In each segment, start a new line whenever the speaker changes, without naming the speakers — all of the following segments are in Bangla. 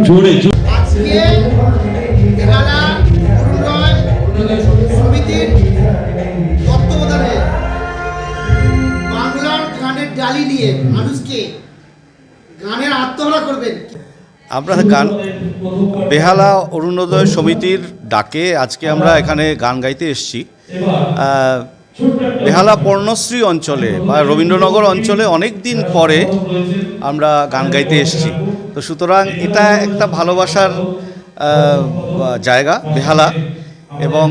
জোরে
সমিতির তত্ত্বাবধানে বাংলার গানের ডালি নিয়ে মানুষকে গানের আত্মহারা করবেন।
আমরা গান বেহালা অরুণোদয় সমিতির ডাকে আজকে আমরা এখানে গান গাইতে এসেছি। বেহালা পর্ণশ্রী অঞ্চলে বা রবীন্দ্রনগর অঞ্চলে অনেক দিন পরে আমরা গান গাইতে এসেছি। তো সুতরাং এটা একটা ভালোবাসার জায়গা বেহালা, এবং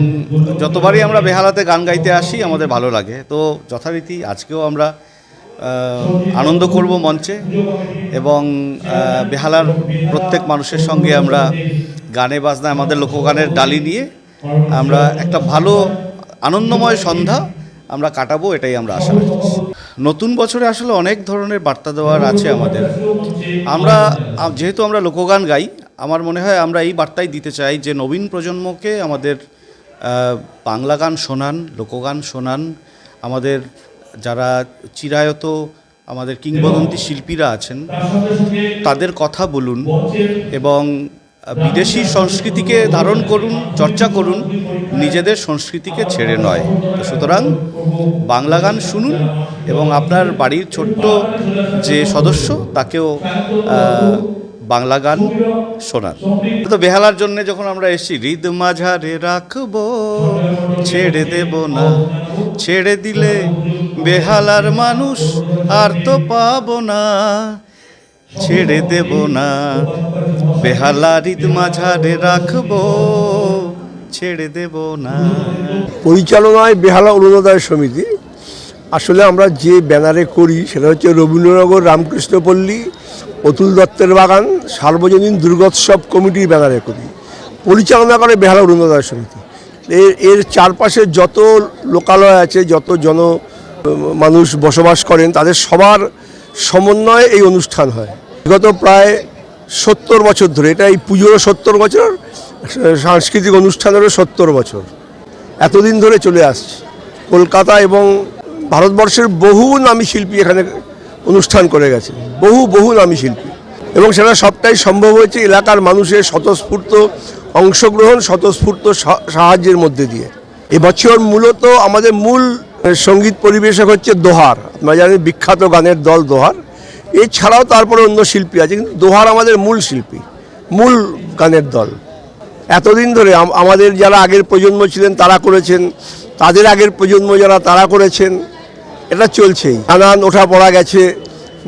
যতবারই আমরা বেহালাতে গান গাইতে আসি আমাদের ভালো লাগে। তো যথারীতি আজকেও আমরা আনন্দ করব মঞ্চে, এবং বেহালার প্রত্যেক মানুষের সঙ্গে আমরা গানে বাজনায় আমাদের লোকগানের ডালি নিয়ে আমরা একটা ভালো আনন্দময় সন্ধ্যা আমরা কাটাবো, এটাই আমরা আশা রাখছি। নতুন বছরে আসলে অনেক ধরনের বার্তা দেওয়ার আছে আমাদের। আমরা যেহেতু আমরা লোকগান গাই, আমার মনে হয় আমরা এই বার্তাই দিতে চাই যে নবীন প্রজন্মকে আমাদের বাংলা গান শোনান, লোকগান শোনান। আমাদের যারা চিরায়ত আমাদের কিংবদন্তি শিল্পীরা আছেন তাদের কথা বলুন, এবং বিদেশি সংস্কৃতিকে ধারণ করুন, চর্চা করুন, নিজেদের সংস্কৃতিকে ছেড়ে নয়। সুতরাং বাংলা গান শুনুন, এবং আপনার বাড়ির ছোট্ট যে সদস্য তাকেও বাংলা গান শোনান। তো বেহালার জন্য যখন আমরা এসেছি, হৃদ মাঝারে রাখবো ছেড়ে দেব না, ছেড়ে দিলে বেহালার মানুষ আর তো পাবো না, ছেড়ে দেব না, বেহালা হৃদ মাঝারে রাখবো ছেড়ে দেব না।
পরিচালনায় বেহালা অরুণোদয় সমিতি। আসলে আমরা যে ব্যানারে করি সেটা হচ্ছে রবীন্দ্রনগর রামকৃষ্ণপল্লী অতুল দত্তের বাগান সার্বজনীন দুর্গোৎসব কমিটির ব্যানারে করি। পরিচালনা করে বেহালা অরুণোদয় সমিতি। এর চারপাশে যত লোকালয় আছে, যত মানুষ বসবাস করেন, তাদের সবার সমন্বয়ে এই অনুষ্ঠান হয়। বিগত প্রায় 70 বছর ধরে, এটা এই পুজোরও 70 বছর, সাংস্কৃতিক অনুষ্ঠানেরও 70 বছর, এতদিন ধরে চলে আসছে। কলকাতা এবং ভারতবর্ষের বহু নামী শিল্পী এখানে অনুষ্ঠান করে গেছেন, বহু নামী শিল্পী, এবং সেটা সবটাই সম্ভব হয়েছে এলাকার মানুষের স্বতঃস্ফূর্ত অংশগ্রহণ, স্বতঃস্ফূর্ত সাহায্যের মধ্যে দিয়ে। এবছর মূলত আমাদের মূল সঙ্গীত পরিবেশক হচ্ছে দোহার। আপনারা জানেন বিখ্যাত গানের দল দোহার। এছাড়াও তারপরে অন্য শিল্পী আছে, কিন্তু দোহার আমাদের মূল শিল্পী, মূল গানের দল। এতদিন ধরে আমাদের যারা আগের প্রজন্ম ছিলেন তারা করেছেন, তাদের আগের প্রজন্ম যারা তারা করেছেন, এটা চলছেই। নানান ওঠা পড়া গেছে,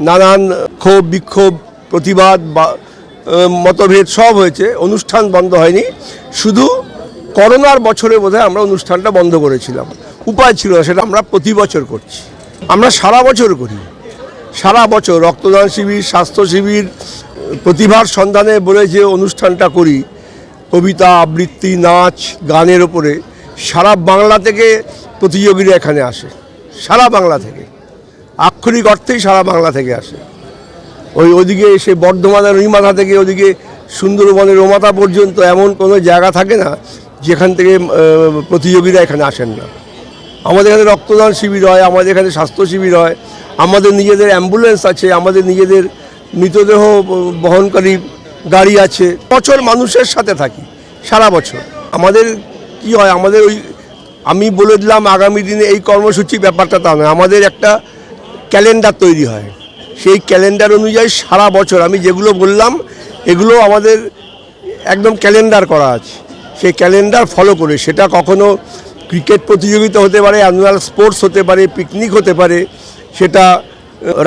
নানান ক্ষোভ বিক্ষোভ, প্রতিবাদ বা মতভেদ সব হয়েছে, অনুষ্ঠান বন্ধ হয়নি। শুধু করোনার বছরে বোধহয় আমরা অনুষ্ঠানটা বন্ধ করেছিলাম, উপায় ছিল না, সেটা আমরা প্রতি বছর করছি। আমরা সারা বছর করি, সারা বছর রক্তদান শিবির, স্বাস্থ্য শিবির, প্রতিভার সন্ধানে বলে যে অনুষ্ঠানটা করি, কবিতা আবৃত্তি, নাচ, গানের ওপরে সারা বাংলা থেকে প্রতিযোগীরা এখানে আসে, সারা বাংলা থেকে, আক্ষরিক অর্থেই সারা বাংলা থেকে আসে। ওইদিকে এসে বর্ধমানের রুইমাথা থেকে ওদিকে সুন্দরবনের রোমাথা পর্যন্ত এমন কোনো জায়গা থাকে না যেখান থেকে প্রতিযোগীরা এখানে আসেন না। আমাদের এখানে রক্তদান শিবির হয়, আমাদের এখানে স্বাস্থ্য শিবির হয়, আমাদের নিজেদের অ্যাম্বুলেন্স আছে, আমাদের নিজেদের মৃতদেহ বহনকারী গাড়ি আছে। বছর মানুষের সাথে থাকি সারা বছর। আমাদের কি হয়, আমাদের আমি বলে দিলাম আগামী দিনে এই কর্মসূচি, ব্যাপারটা তা নয়। আমাদের একটা ক্যালেন্ডার তৈরি হয়, সেই ক্যালেন্ডার অনুযায়ী সারা বছর আমি যেগুলো বললাম এগুলো আমাদের একদম ক্যালেন্ডার করা আছে। সেই ক্যালেন্ডার ফলো করে, সেটা কখনো ক্রিকেট প্রতিযোগিতা হতে পারে, অ্যানুয়াল স্পোর্টস হতে পারে, পিকনিক হতে পারে, সেটা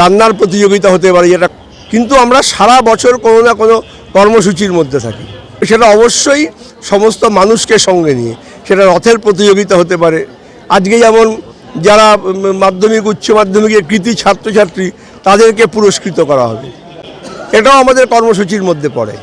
রান্নার প্রতিযোগিতা হতে পারে, যেটা কিন্তু আমরা সারা বছর কোনো না কোনো কর্মসূচির মধ্যে থাকি। সেটা অবশ্যই সমস্ত মানুষকে সঙ্গে নিয়ে, সেটা রথের প্রতিযোগিতা হতে পারে। আজকে যেমন যারা মাধ্যমিক উচ্চ মাধ্যমিকের কৃতি ছাত্রছাত্রী তাদেরকে পুরস্কৃত করা হবে, এটাও আমাদের কর্মসূচির মধ্যে পড়ে।